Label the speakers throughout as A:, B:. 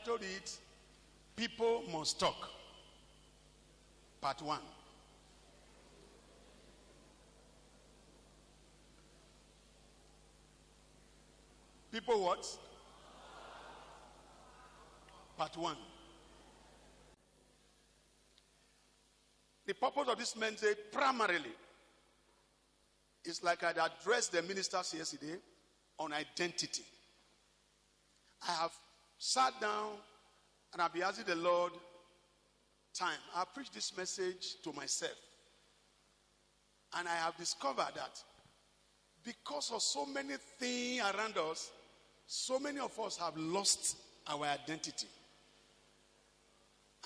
A: titled it, People Must Talk, Part 1. People what? Part 1. The purpose of this message primarily is like I addressed the ministers yesterday on identity. I have sat down and I've been asking the Lord time. I preach this message to myself. And I have discovered that because of so many things around us, so many of us have lost our identity.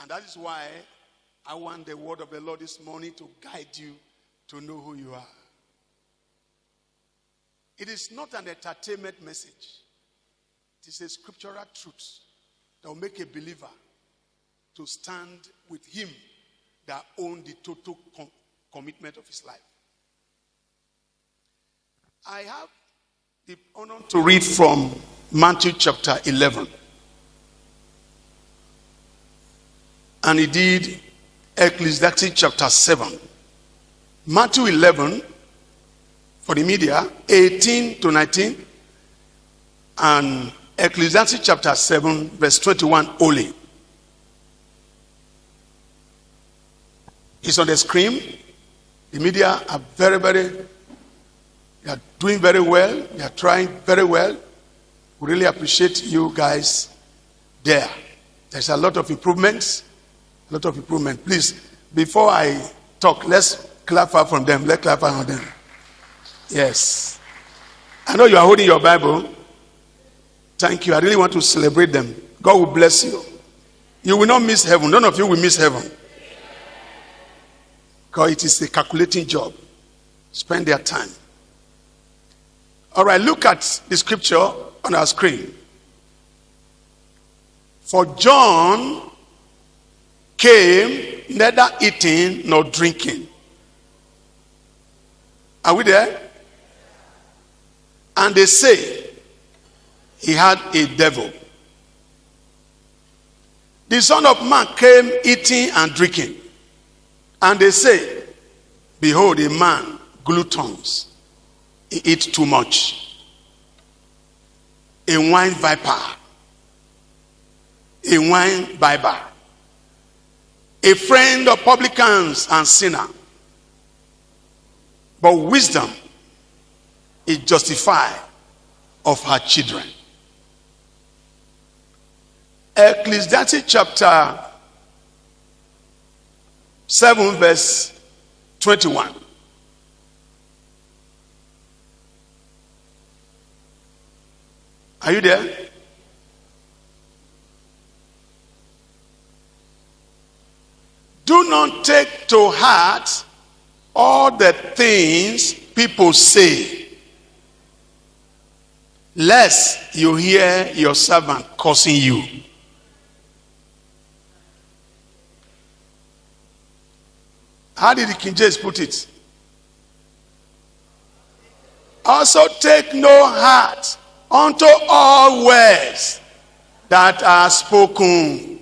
A: And that is why I want the word of the Lord this morning to guide you to know who you are. It is not an entertainment message. It is a scriptural truth that will make a believer to stand with him that owns the total commitment of his life. I have the honor to read from Matthew chapter 11. And indeed, Ecclesiastes chapter 7. Matthew 11, for the media, 18 to 19. And Ecclesiastes chapter 7, verse 21 only. It's on the screen. The media are they are doing very well. They are trying very well. We really appreciate you guys there. There's a lot of improvements. A lot of improvement. Please, before I talk, let's clap from them. Let's clap from them. Yes. I know you are holding your Bible. Thank you. I really want to celebrate them. God will bless you. You will not miss heaven. None of you will miss heaven. Because it is a calculating job. Spend their time. All right, look at the scripture on our screen. For John came neither eating nor drinking. Are we there? And they say he had a devil. The Son of Man came eating and drinking. And they say, behold, a man gluttons. He eats too much. A wine viper. A wine bibber. A friend of publicans and sinners. But wisdom is justified of her children. Ecclesiastes chapter 7 verse 21. Are you there? Do not take to heart all the things people say, lest you hear your servant cursing you. How did the King James put it? Also take no heart unto all words that are spoken,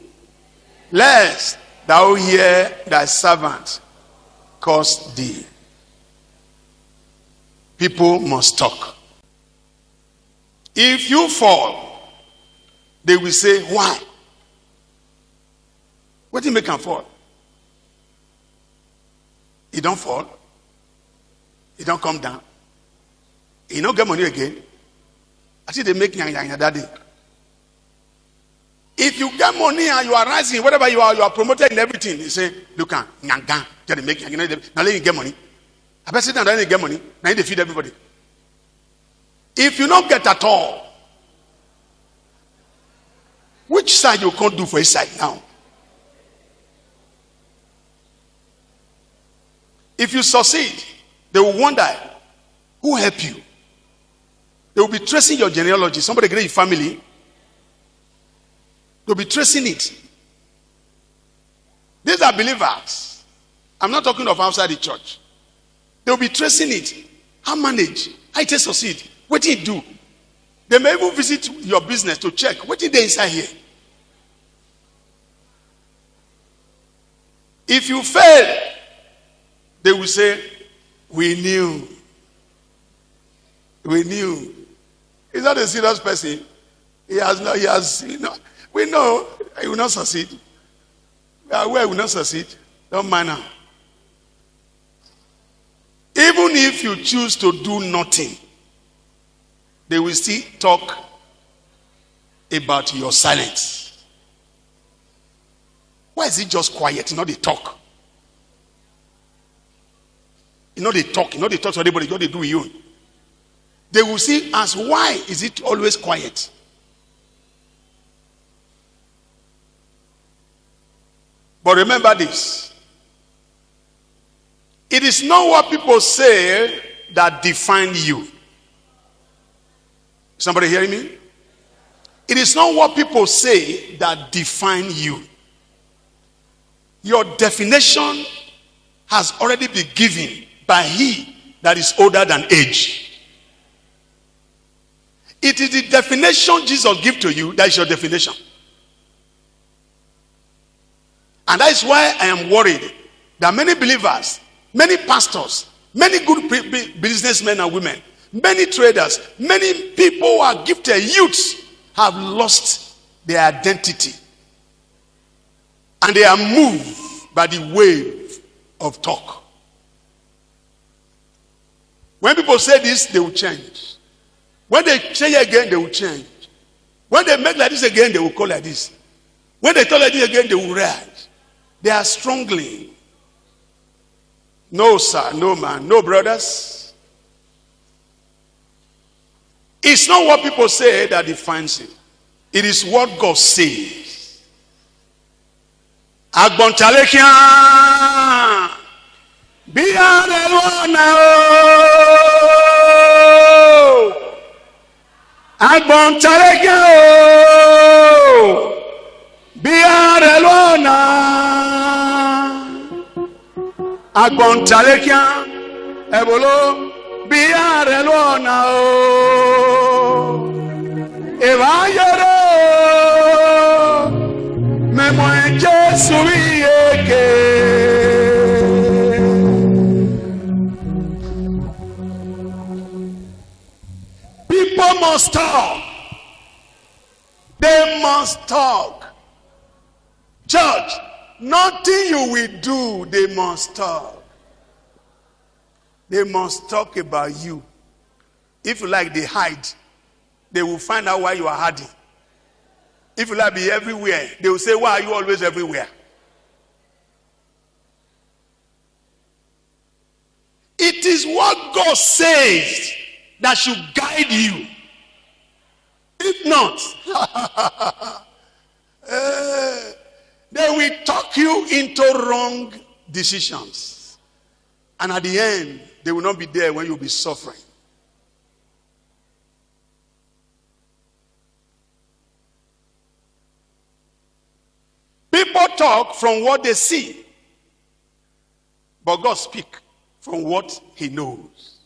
A: lest thou hear thy servant curse thee. People must talk. If you fall, they will say, why? What do you make him fall? He don't fall. He don't come down. He don't get money again. I see they make daddy. If you get money and you are rising, whatever you are promoted in everything. They say, look at nyanga, they make now let you get money. I bet sit down, then get money. Now they feed everybody. If you don't get at all, which side you can't do for a side now? If you succeed, they will wonder who helped you. They will be tracing your genealogy. Somebody get your family. They'll be tracing it. These are believers. I'm not talking of outside the church. They'll be tracing it. How manage? How to succeed? What did you do? They may even visit your business to check. What did they inside here? If you fail, they will say, we knew. We knew. He's not a serious person. We know he will not succeed. We are aware he will not succeed. Don't mind now. Even if you choose to do nothing, they will still talk about your silence. Why is it just quiet? Not they talk. They talk. They talk to anybody. They do you. They will see as why is it always quiet? But remember this. It is not what people say that define you. Somebody hearing me? It is not what people say that define you. Your definition has already been given by he that is older than age. It is the definition Jesus gives to you that is your definition. And that is why I am worried that many believers, many pastors, many good businessmen and women, many traders, many people who are gifted youths have lost their identity. And they are moved by the wave of talk. When people say this, they will change. When they say again, they will change. When they make like this again, they will call like this. When they talk like this again, they will rise. They are struggling. No, sir, no, man, no, brothers. It's not what people say that defines it. It is what God says. Agbontalekia biya relwana o. Agbontalekia o. Biya relwana. Agbontalekia ebolo biya relwana o. Evayero memo Jesu yeke. People must talk. They must talk. Church, nothing you will do, they must talk. They must talk about you. If you like, they hide. They will find out why you are hiding. If you like be everywhere, they will say, why are you always everywhere? It is what God says that should guide you. If not, they will talk you into wrong decisions. And at the end, they will not be there when you'll be suffering. People talk from what they see, but God speaks from what he knows.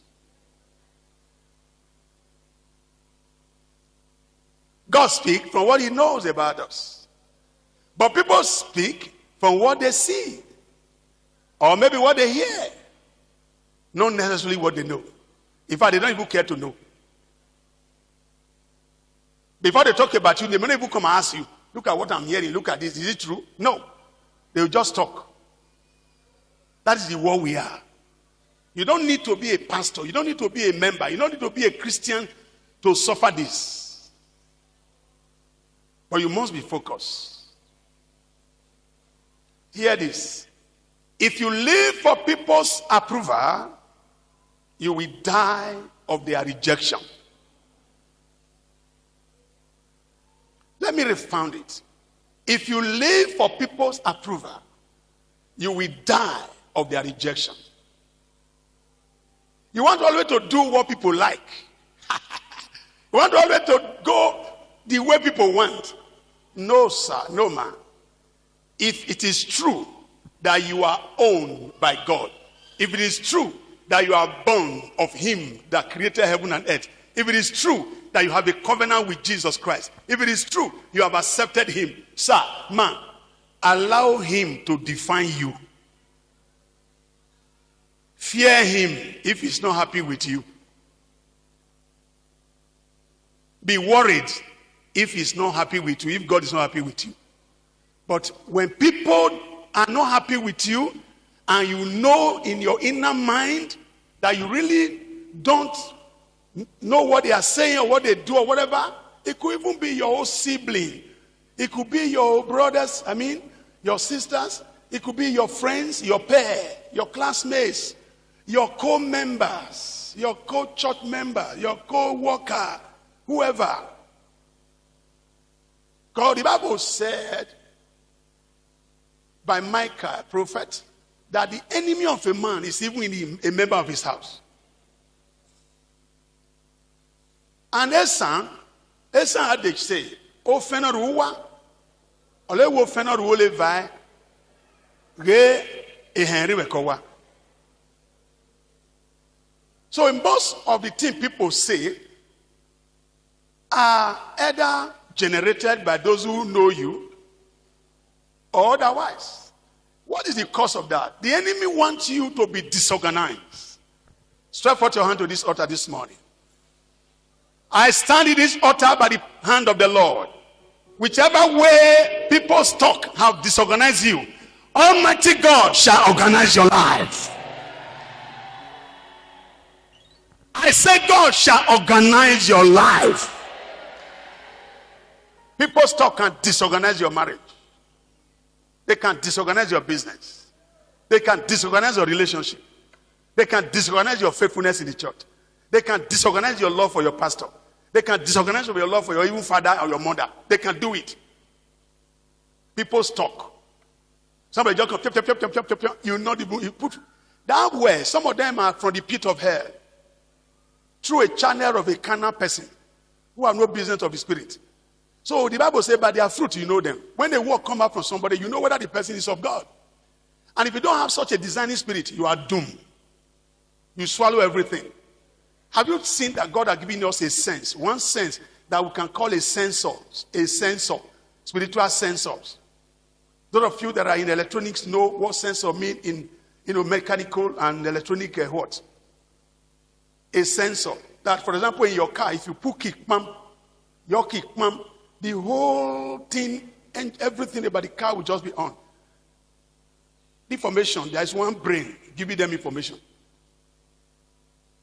A: God speaks from what he knows about us. But people speak from what they see, or maybe what they hear, not necessarily what they know. In fact, they don't even care to know. Before they talk about you, they may not even come and ask you, look at what I'm hearing, look at this, is it true? No. They will just talk. That is the world we are. You don't need to be a pastor, you don't need to be a member, you don't need to be a Christian to suffer this. But you must be focused. Hear this. If you live for people's approval, you will die of their rejection. Let me refound it. If you live for people's approval, you will die of their rejection. You want always to do what people like. You want always to go the way people want. No, sir, no, man. If it is true that you are owned by God, if it is true that you are born of him that created heaven and earth, if it is true that you have a covenant with Jesus Christ, if it is true you have accepted him, sir, man, allow him to define you. Fear him if he's not happy with you. Be worried if he's not happy with you, if God is not happy with you. But when people are not happy with you, and you know in your inner mind that you really don't know what they are saying or what they do or whatever, it could even be your own sibling. It could be your brothers, your sisters. It could be your friends, your pair, your classmates, your co-members, your co-church member, your co-worker, whoever. God, the Bible said by Micah, prophet, that the enemy of a man is even a member of his house. And Esan had to say, O Fenaruwa, Ole wo Fenaruwa le vai, Re e Henry Wekowa. So in most of the things people say are either generated by those who know you or otherwise. What is the cause of that? The enemy wants you to be disorganized. Stretch forth your hand to this altar this morning. I stand in this altar by the hand of the Lord. Whichever way people's talk have disorganized you, Almighty God shall organize your life. I say God shall organize your life. People's talk can disorganize your marriage. They can disorganize your business. They can disorganize your relationship. They can disorganize your faithfulness in the church. They can disorganize your love for your pastor. They can disorganize your love for your even father or your mother. They can do it. People's talk. Somebody just come, you know, you put that way. Some of them are from the pit of hell. Through a channel of a carnal person who have no business of the spirit. So the Bible says by their fruit you know them. When the word come out from somebody, you know whether the person is of God. And if you don't have such a designing spirit, you are doomed. You swallow everything. Have you seen that God has given us a sense? One sense that we can call a sensor. A sensor. Spiritual sensors. Those of you that are in electronics know what sensor mean in mechanical and electronic what? A sensor. That, for example, in your car, if you put kick pump, your kick pump, the whole thing and everything about the car will just be on. Information, there is one brain giving them information.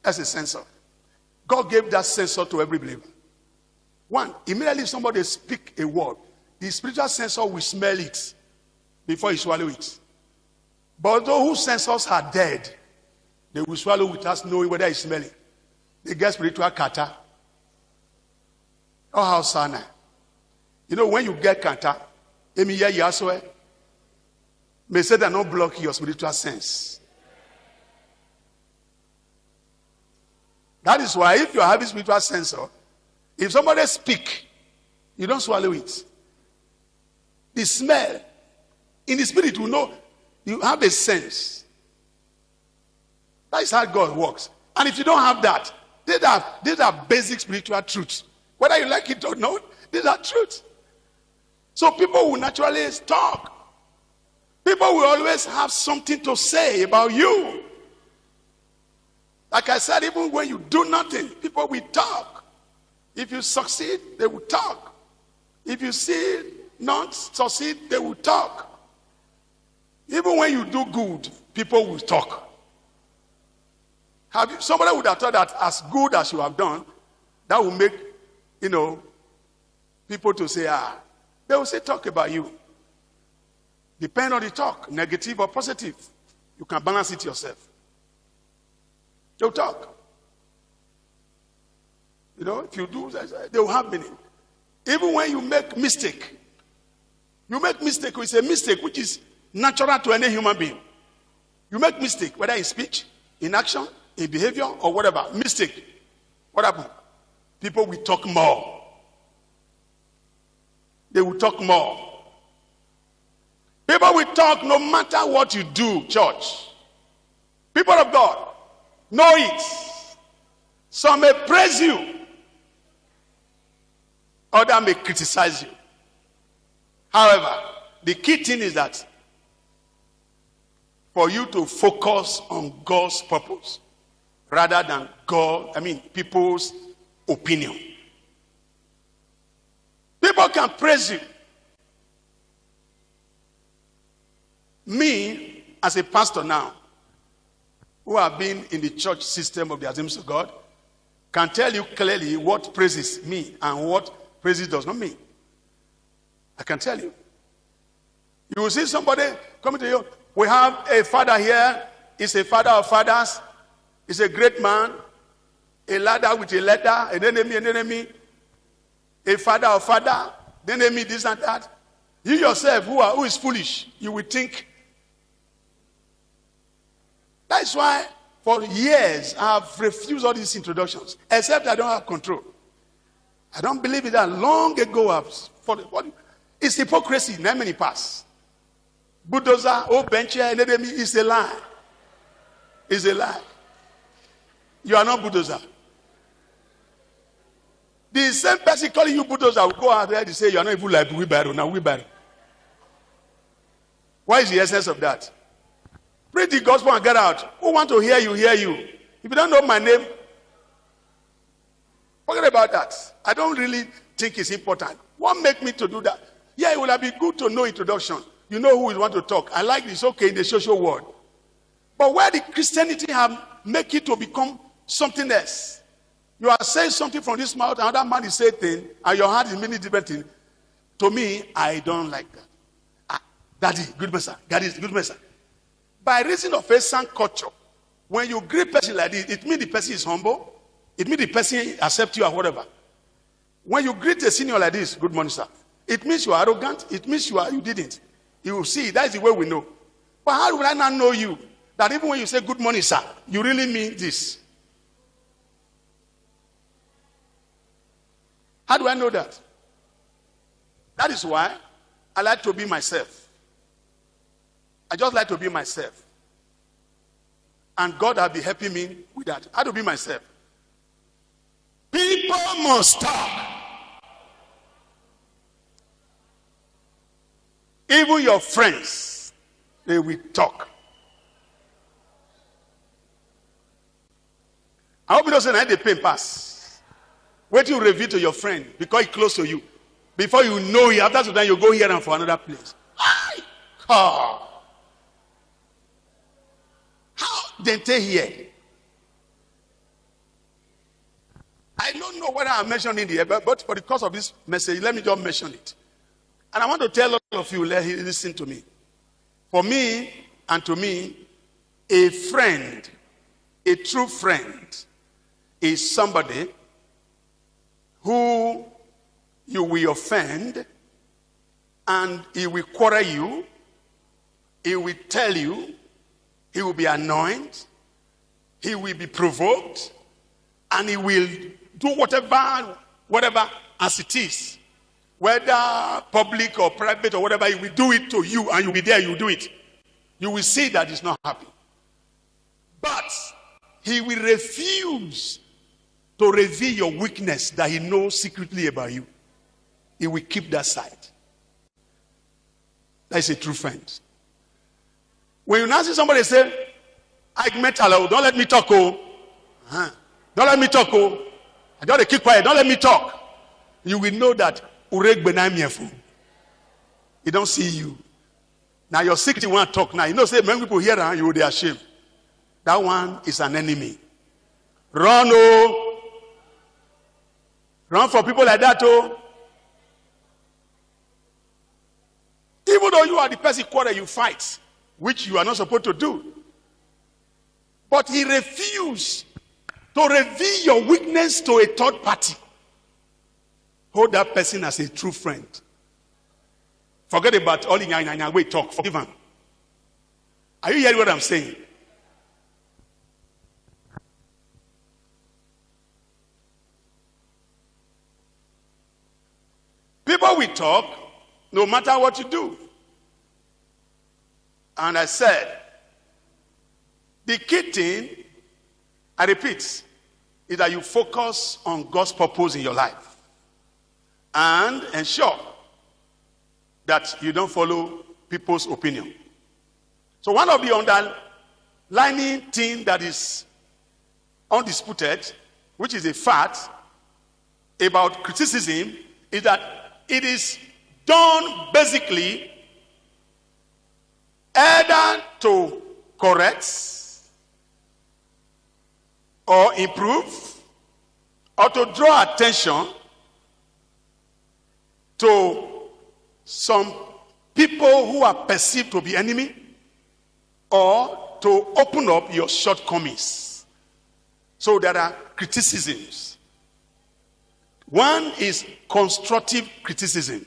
A: That's a sensor. God gave that sensor to every believer. One, immediately if somebody speak a word, the spiritual sensor will smell it before you swallow it. But those whose sensors are dead, they will swallow without knowing whether it's smelling. They get spiritual kata. Oh, how sana. You know, when you get kata, may say that not block your spiritual sense. That is why if you are having spiritual sensor, if somebody speak, you don't swallow it. The smell, in the spirit, you know, you have a sense. That is how God works. And if you don't have that, these are basic spiritual truths. Whether you like it or not, these are truths. So people will naturally talk. People will always have something to say about you. Like I said, even when you do nothing, people will talk. If you succeed, they will talk. If you see not succeed, they will talk. Even when you do good, people will talk. Somebody would have thought that as good as you have done, that will make, people to say, they will say talk about you. Depend on the talk, negative or positive. You can balance it yourself. They'll talk. If you do, they will have meaning. Even when you make mistake, it's a mistake which is natural to any human being. You make mistake, whether in speech, in action, in behavior, or whatever. Mistake. What happened? People will talk more. They will talk more. People will talk no matter what you do, church. People of God, know it. Some may praise you. Others may criticize you. However, the key thing is that for you to focus on God's purpose rather than people's opinion. People can praise you. Me, as a pastor now, who have been in the church system of the Assemblies of God, can tell you clearly what praises me and what praises does not mean. I can tell you. You will see somebody coming to you. We have a father here. He's a father of fathers. He's a great man. A ladder with a ladder. An enemy. A father of father. The enemy, this and that. You yourself, who is foolish, you will think. That's why for years I have refused all these introductions, except I don't have control. I don't believe it that long ago it's hypocrisy in many parts. Bulldozer, old bencher, and enemy is a lie. It's a lie. You are not bulldozer. The same person calling you bulldozer will go out there to say you are not even like wheelbarrow. Now wheelbarrow. What is the essence of that? Read the gospel and get out. Who want to hear you, hear you. If you don't know my name, forget about that. I don't really think it's important. What make me to do that? Yeah, it would have been good to know introduction. You know who is want to talk. I like this, okay, in the social world. But where the Christianity have make it to become something else. You are saying something from this mouth, another man is saying thing, and your heart is meaning different thing. To me, I don't like that. Daddy, good message. Daddy, good message. By reason of a sound culture, when you greet person like this, it means the person is humble. It means the person accepts you or whatever. When you greet a senior like this, good morning, sir, it means you are arrogant. It means you didn't. You will see, that is the way we know. But how will I not know you? That even when you say good morning, sir, you really mean this. How do I know that? That is why I like to be myself. I just like to be myself. And God has been helping me with that. How to be myself. People must talk. Even your friends, they will talk. I hope you don't say that they pay pass. Wait till you reveal to your friend because he's close to you. Before you know it, after some time you go here and for another place. How didn't they hear? I don't know whether I'm mentioning it, but for the course of this message, let me just mention it. And I want to tell all of you, listen to me. For me and to me, a friend, a true friend, is somebody who you will offend and he will quarrel you, he will tell you, he will be annoyed, he will be provoked, and he will do whatever as it is. Whether public or private or whatever, he will do it to you and you'll be there, you'll do it. You will see that he's not happy. But he will refuse to reveal your weakness that he knows secretly about you. He will keep that side. That is a true friend. When you now see somebody say, I met hello, don't let me talk, oh. Don't let me talk, oh. I don't keep quiet, don't let me talk. You will know that he don't see you. Now your secret, you want to talk now. You know, say many people hear that, you will be ashamed. That one is an enemy. Run, oh. Run for people like that, oh. Even though you are the person quarrel, you fight, which you are not supposed to do. But he refused to reveal your weakness to a third party. Hold that person as a true friend. Forget about all in wait, talk, forgive him. Are you hearing what I'm saying? People will talk no matter what you do. And I said, the key thing, I repeat, is that you focus on God's purpose in your life. And ensure that you don't follow people's opinion. So one of the underlying things that is undisputed, which is a fact about criticism, is that it is done basically either to correct or improve or to draw attention to some people who are perceived to be enemy, or to open up your shortcomings. So there are criticisms. One is constructive criticism,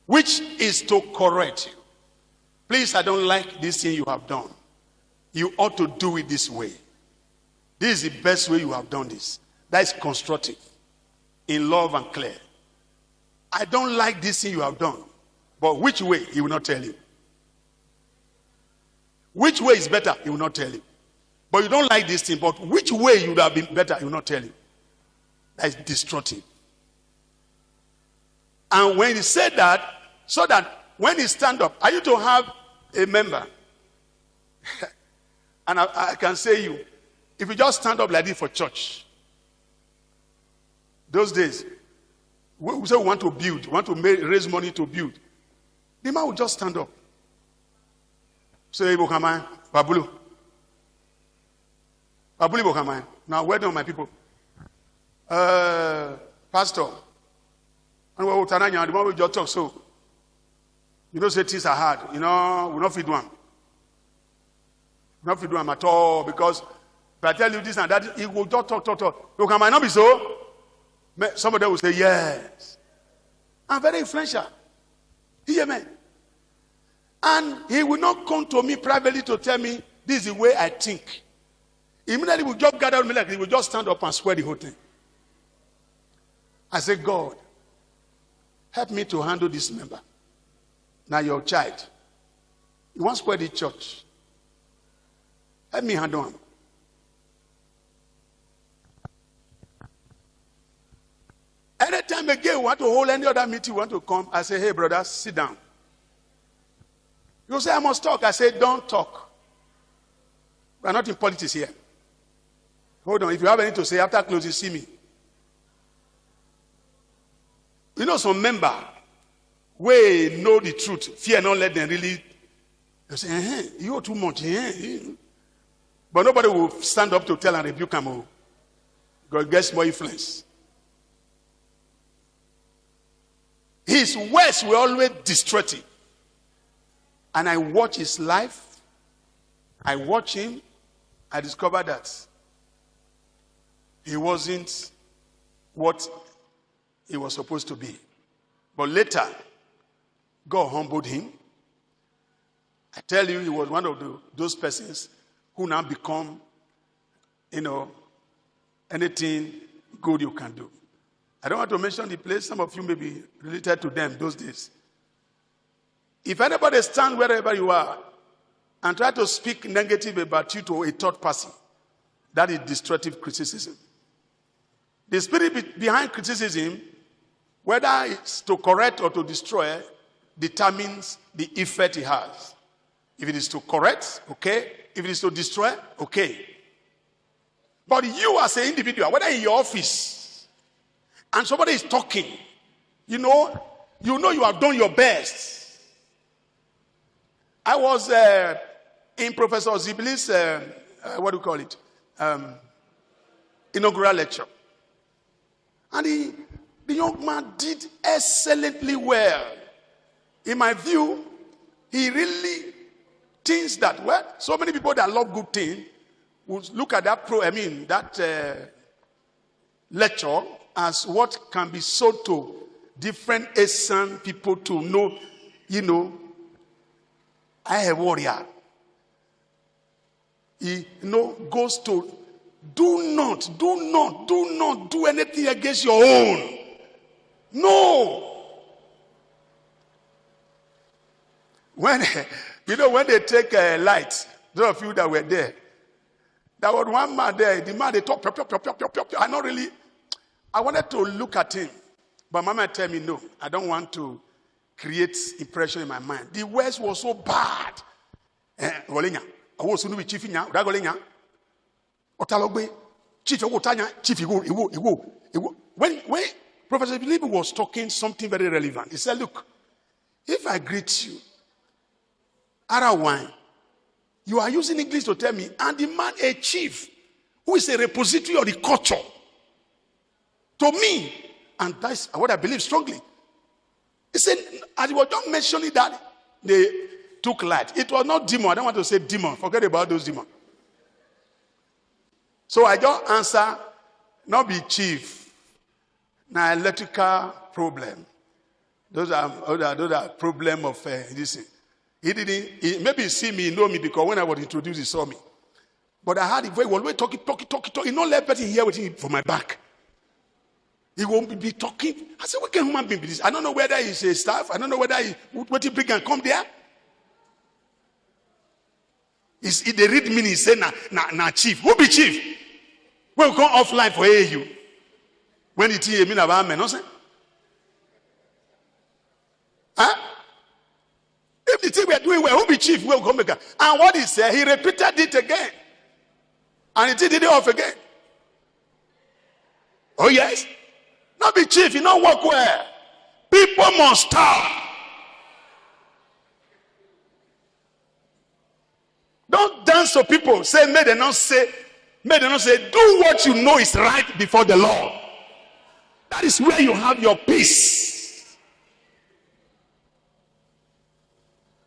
A: which is to correct you. Please, I don't like this thing you have done. You ought to do it this way. This is the best way you have done this. That is constructive, in love and clear. I don't like this thing you have done. But which way, he will not tell you. Which way is better, he will not tell you. But you don't like this thing, but which way you would have been better, he will not tell you. That is destructive. And when he said that, so that when he stand up, are you to have a member? And I can say you, if you just stand up like this for church, those days, we say we want to build, we want to raise money to build. The man will just stand up. Say, Bokamai, Babulu. Babuli Bokamai. Now, well done, my people. Pastor. And we will just talk so. You know, say things are hard. You know, we not fit one. We not fit one at all. Because if I tell you this and that, he will just talk. Bokamai not be so. Somebody will say, yes. I'm very influential. Hear me. And he will not come to me privately to tell me this is the way I think. Immediately he will just gather me like he will just stand up and swear the whole thing. I say, God, help me to handle this member. Now your child. You want to spread the church. Help me handle him. Anytime again we want to hold any other meeting, we want to come, I say, hey brother, sit down. You say, I must talk. I say, don't talk. We are not in politics here. Hold on. If you have anything to say, after closing, see me. You know some member, we know the truth. Fear not let them really. You say, you're too much. But nobody will stand up to tell and rebuke him. God gets more influence. His words were always destructive. And I watch his life. I watch him. I discovered that he wasn't what he was supposed to be. But later, God humbled him. I tell you, he was one of those persons who now become, anything good you can do. I don't want to mention the place. Some of you may be related to them those days. If anybody stands wherever you are and try to speak negative about you to a third person, that is destructive criticism. The spirit behind criticism, whether it's to correct or to destroy, determines the effect it has. If it is to correct, okay. If it is to destroy, okay. But you as an individual, whether in your office, and somebody is talking, you know you have done your best. I was in Professor Zibli's, inaugural lecture. And the young man did excellently well. In my view, he really thinks that, so many people that love good things would look at that lecture as what can be sold to different Asian people to know, I have warrior. He goes to do not do anything against your own. No. When they take light, those of you that were there, there was one man there. The man they talk. I wanted to look at him, but Mama tell me no. I don't want to create impression in my mind. The words were so bad. Golenya. I was soon be chief in Ragolenya. Otalogbe, Chief Ogotanya, Chief Iwo. When Professor Bilibi was talking something very relevant, he said, look, if I greet you, Arawan, you are using English to tell me, and demand a chief who is a repository of the culture to me, and that's what I believe strongly. He said, as you were just mentioning that, they took light. It was not demon. I don't want to say demon. Forget about those demons. So I just answer, not be chief. Now electrical problem. Those are problem of this. He didn't. Maybe he see me, he know me because when I was introduced, he saw me. But I had a very well, talking. He not let person hear waiting for my back. He won't be talking. I said, what can human being be this? I don't know whether he's a staff. I don't know whether what he bring and come there. They read me, he say, nah, chief. Who be chief? We'll come offline for AU. When it is, mean about men, no say? Huh? If the thing we are doing well, who be chief? We'll come back. And what he said, he repeated it again. And he did it off again. Oh, yes? Not be chief, you don't work well. People must stop. Don't dance to people. Say, may they not say, do what you know is right before the Lord. That is where you have your peace.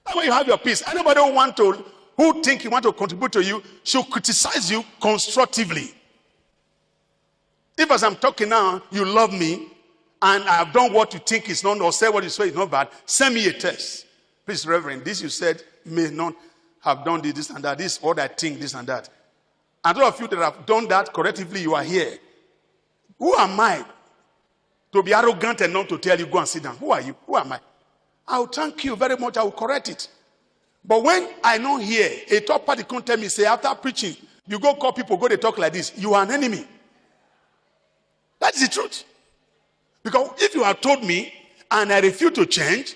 A: That's where you have your peace. Anybody who think he want to contribute to you should criticize you constructively. If as I'm talking now, you love me, and I have done what you think is not, or say what you say is not bad, send me a text. Please, Reverend, this you said may not have done this and that. This is what I think, this and that. And all of you that have done that correctively, you are here. Who am I to be arrogant and not to tell you, go and sit down? Who are you? Who am I? I will thank you very much. I will correct it. But when I know here, a third party can't tell me, say, after preaching, you go call people, go they talk like this. You are an enemy. That is the truth. Because if you have told me and I refuse to change,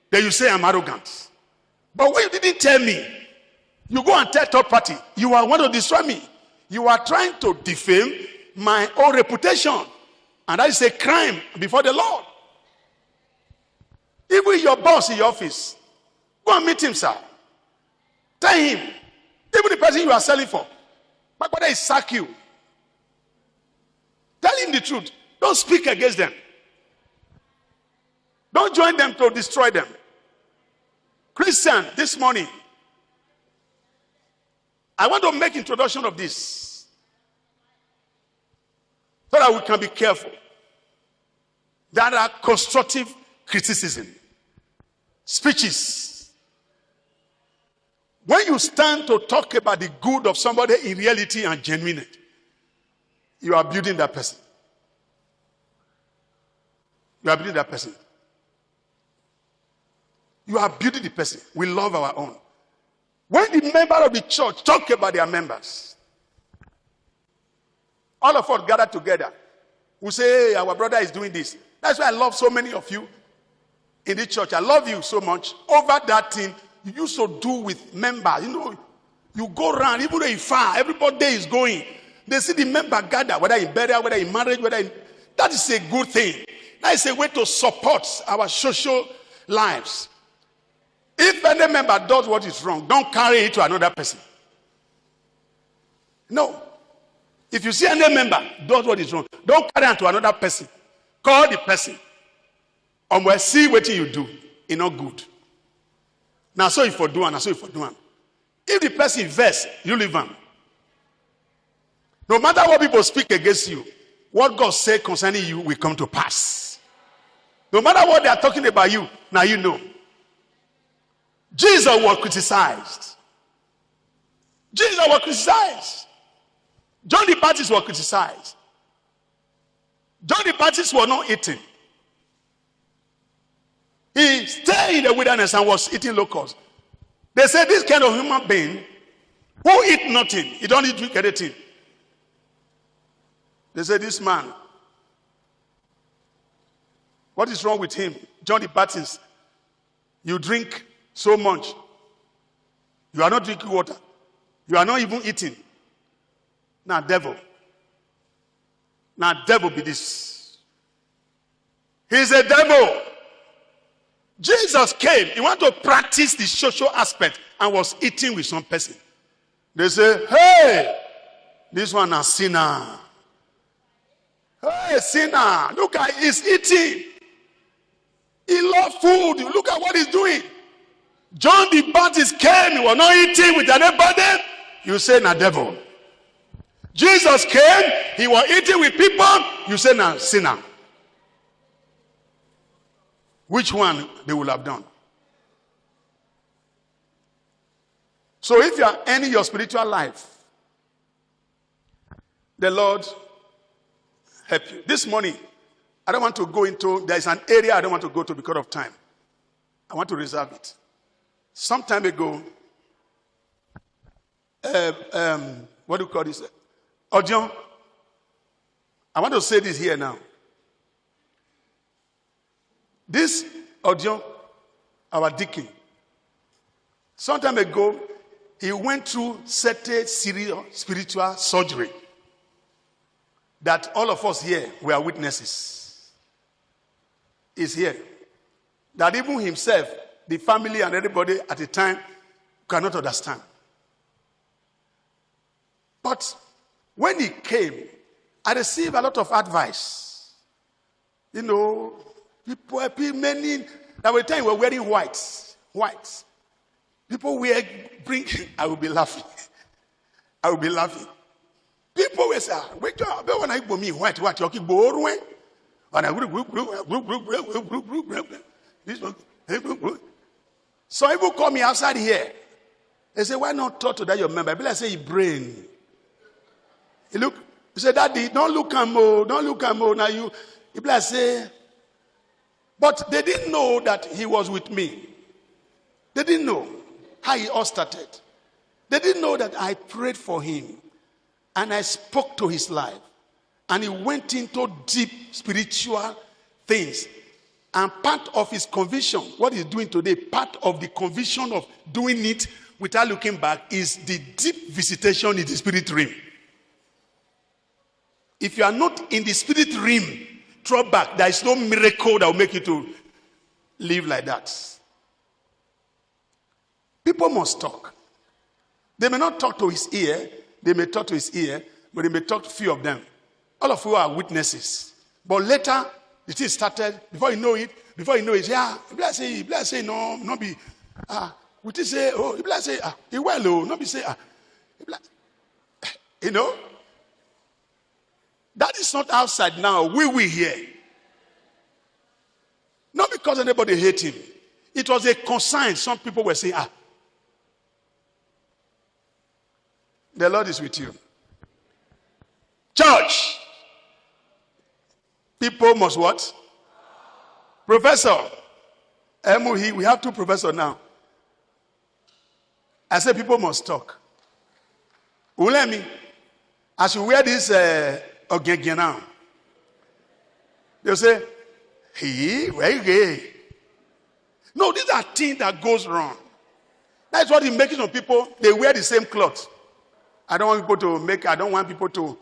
A: then you say I'm arrogant. But when you didn't tell me, you go and tell third party, you are want to destroy me. You are trying to defame my own reputation. And that is a crime before the Lord. Even your boss in your office, go and meet him, sir. Tell him, even the person you are selling for, but whether he sack you, tell him the truth. Don't speak against them. Don't join them to destroy them. Christian, this morning, I want to make introduction of this so that we can be careful. There are constructive criticism, speeches. When you stand to talk about the good of somebody in reality and genuine, you are building that person. You are building that person. You are building the person. We love our own. When the member of the church talk about their members, all of us gather together. We say, hey, our brother is doing this. That's why I love so many of you in the church. I love you so much. Over that thing you used to do with members. You know, you go around, even though you're far, everybody is going. They see the member gather, whether in burial, whether in marriage, that is a good thing. That is a way to support our social lives. If any member does what is wrong, don't carry it to another person. No. If you see any member does what is wrong, don't carry it to another person. Call the person. And we'll see what you do. It's not good. Now, so if you do, and so if you do. If the person vex, you leave him. No matter what people speak against you, what God said concerning you will come to pass. No matter what they are talking about you, now you know. Jesus was criticized. Jesus was criticized. John the Baptist was criticized. John the Baptist was not eating. He stayed in the wilderness and was eating locusts. They said this kind of human being who eat nothing, he don't eat drink anything. They said this man, what is wrong with him? John the Baptist, you drink so much. You are not drinking water. You are not even eating. Now, devil. Now, devil be this. He's a devil. Jesus came. He wanted to practice the social aspect and was eating with some person. They say, hey, this one is sinner. Hey, sinner. Look at he's eating. He loves food. Look at what he's doing. John the Baptist came. He was not eating with anybody. You say, na devil. Jesus came. He was eating with people. You say, na sinner. Which one they will have done? So if you are ending your spiritual life, the Lord help you. This morning, I don't want to go into, there is an area I don't want to go to because of time. I want to reserve it. Some time ago, what do you call this? Odion. I want to say this here now. This Odion, our deacon, some time ago, he went through certain serious spiritual surgery that all of us here were witnesses. He's here. That even himself, the family and everybody at the time cannot understand. But when he came, I received a lot of advice. You know, people, many, that were time were wearing white. People wear bring. I will be laughing. I will be laughing. People will say, "Wait, when I go me white, what you keep borrowing?" And I so people call me outside here. They say, "Why not talk to that your member?" I say, "He brain." He look. He said, "Daddy, don't look at more. Don't look at more." Now you. He say, but they didn't know that he was with me. They didn't know how it all started. They didn't know that I prayed for him and I spoke to his life. And he went into deep spiritual things. And part of his conviction, what he's doing today, part of the conviction of doing it without looking back is the deep visitation in the spirit realm. If you are not in the spirit realm, draw back. There is no miracle that will make you to live like that. People must talk. They may not talk to his ear. They may talk to his ear, but they may talk to few of them. All of you are witnesses. But later, the thing started. Before you know it, yeah, bless say no, not be. We just say, oh, bless say, he well, oh, not be say, you know. That is not outside now. We here. Not because anybody hate him. It was a concern. Some people were saying, the Lord is with you. Church. People must what? Professor. We have 2 professors now. I said people must talk. Ulemi, as you wear this ogege now, they'll say, no, these are things that goes wrong. That's what is making some people, they wear the same clothes. I don't want people to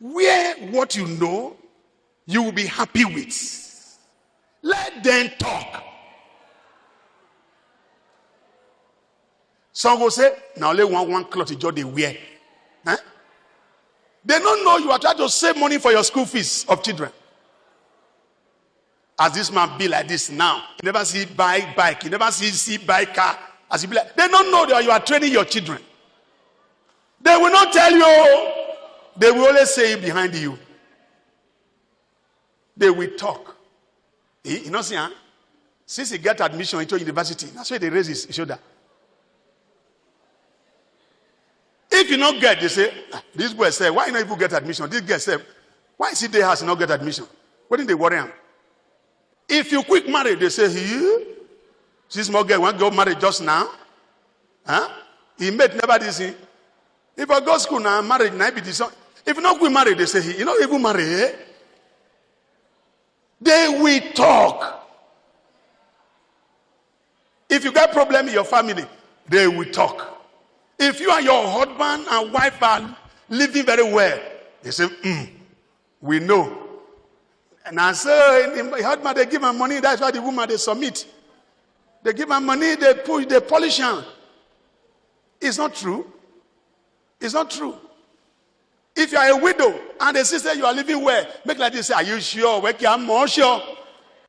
A: wear what you know you will be happy with. Let them talk. Some will say, now only one cloth is just they wear. Huh? They don't know you are trying to save money for your school fees of children. As this man be like this now, you never see buy bike, you never see buy car. As he be like, they don't know that you are training your children. They will not tell you. They will always say it behind you. They will talk. You know, see, since he get admission into university, that's why they raise his shoulder. If you not get, they say, this boy say, why not even get admission? This guy say, why is he there has not get admission? What did they worry him? If you quick marry, they say, this small girl want to go marry just now. Huh? He made never this. If I go school now, marriage now be this. If not we marry, they say, you know, even marry. Eh? They will talk. If you got problem in your family, they will talk. If you and your husband and wife are living very well, they say, we know. And I say, the husband, they give her money, that's why the woman, they submit. They give her money, they push, they polish her. It's not true. It's not true. If you are a widow and the sister you are living well, make like this, say, are you sure? I'm more sure.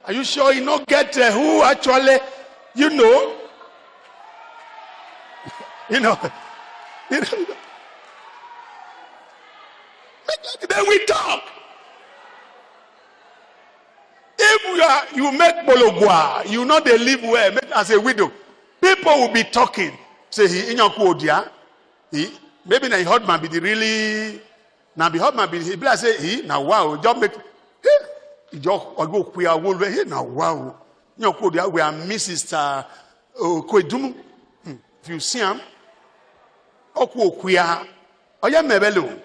A: Are you sure you not get who actually, you know? You know. Then we talk. If you make bologwa, you know they live well, make as a widow, people will be talking. Say he in your quodia, maybe na husband be the really now be husband be he like say he now wow just make he just go queer wool he now wow your quodia we are Mrs. Kwedum. If you see him, okwo queer oya mebelo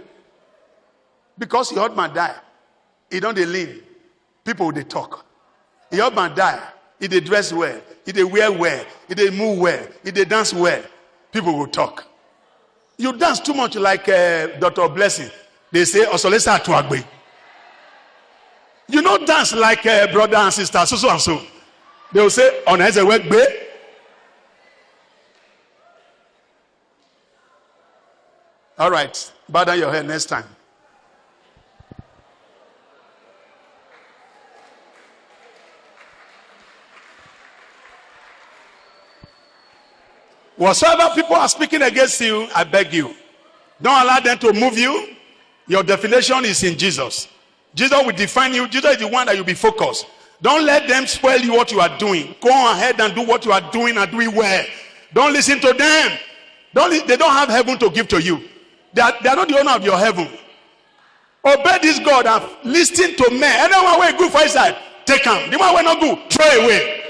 A: because your husband die, he don't dey lean. People they talk. Your husband die, he they dress well, he they wear well, he they move well, he they dance well. People will talk. You dance too much like Dr. Blessing. They say, Osolesa Atuagbe. You don't dance like brother and sister, so and so. They will say, on a work be. All right, bow down your head next time. Whatsoever people are speaking against you, I beg you, don't allow them to move you. Your definition is in Jesus. Jesus will define you. Jesus is the one that you'll be focused. Don't let them spoil you what you are doing. Go ahead and do what you are doing and do it well. Don't listen to them. They don't have heaven to give to you. They are not the owner of your heaven. Obey this God and listen to men. Anyone way good for his side, take him. The one way not good, throw away.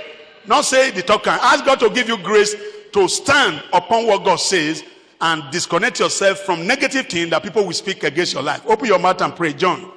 A: Not say the talker. Ask God to give you grace to stand upon what God says and disconnect yourself from negative things that people will speak against your life. Open your mouth and pray. John.